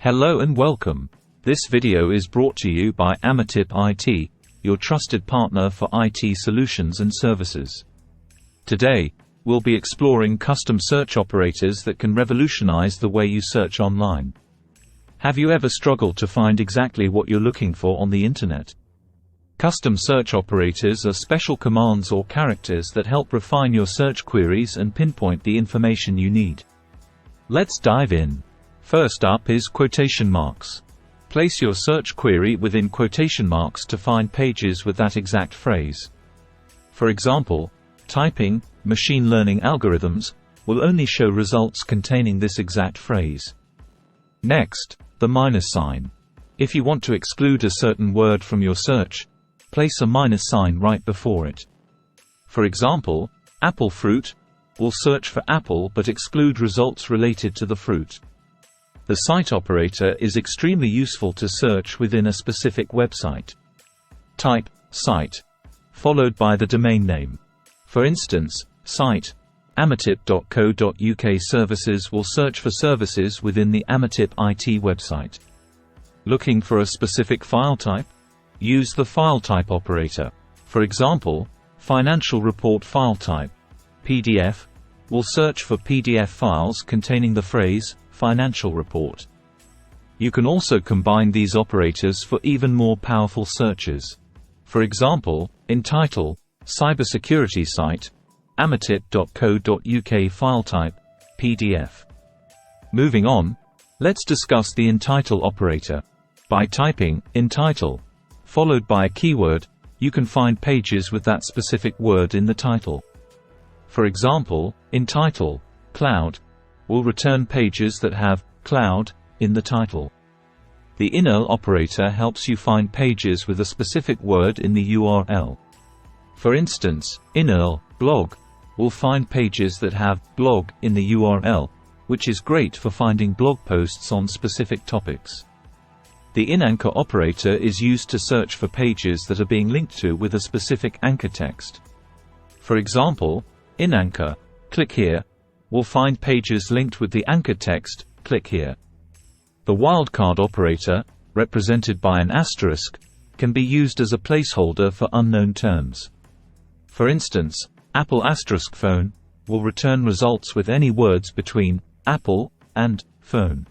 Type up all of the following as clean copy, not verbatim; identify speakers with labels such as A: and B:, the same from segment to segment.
A: Hello and welcome. This video is brought to you by Amatip IT, your trusted partner for IT solutions and services. Today, we'll be exploring custom search operators that can revolutionize the way you search online. Have you ever struggled to find exactly what you're looking for on the internet? Custom search operators are special commands or characters that help refine your search queries and pinpoint the information you need. Let's dive in. First up is quotation marks. Place your search query within quotation marks to find pages with that exact phrase. For example, typing "machine learning algorithms" will only show results containing this exact phrase. Next, the minus sign. If you want to exclude a certain word from your search, place a minus sign right before it. For example, apple fruit will search for apple but exclude results related to the fruit. The cite operator is extremely useful to search within a specific website. Type "site" followed by the domain name. For instance, site amatip.co.uk services will search for services within the Amatip IT website. Looking for a specific file type? Use the file type operator. For example, financial report file type PDF will search for PDF files containing the phrase "financial report." You can also combine these operators for even more powerful searches. For example, in title, cybersecurity site, amatip.co.uk file type, PDF. Moving on, let's discuss the in-title operator. By typing "in title" followed by a keyword, you can find pages with that specific word in the title. For example, in title, cloud will return pages that have "cloud" in the title. The INL operator helps you find pages with a specific word in the URL. For instance, INL blog will find pages that have "blog" in the URL, which is great for finding blog posts on specific topics. The InAnchor operator is used to search for pages that are being linked to with a specific anchor text. For example, InAnchor click here will find pages linked with the anchor text "click here." The wildcard operator, represented by an asterisk, can be used as a placeholder for unknown terms. For instance, Apple * phone will return results with any words between Apple and phone.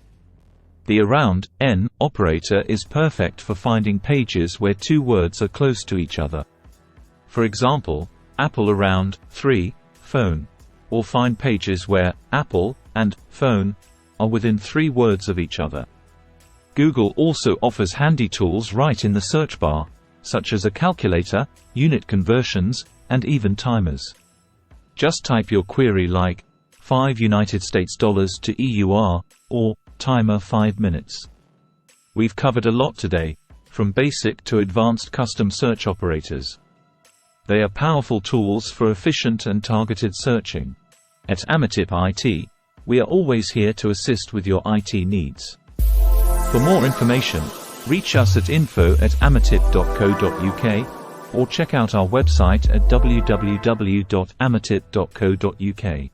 A: The around n operator is perfect for finding pages where two words are close to each other. For example, Apple around 3 phone will find pages where Apple and phone are within 3 words of each other. Google also offers handy tools right in the search bar, such as a calculator, unit conversions, and even timers. Just type your query like $5 to EUR or timer 5 minutes. We've covered a lot today, from basic to advanced custom search operators. They are powerful tools for efficient and targeted searching. At Amatip IT, we are always here to assist with your IT needs. For more information, reach us at info@amatip.co.uk or check out our website at www.amatip.co.uk.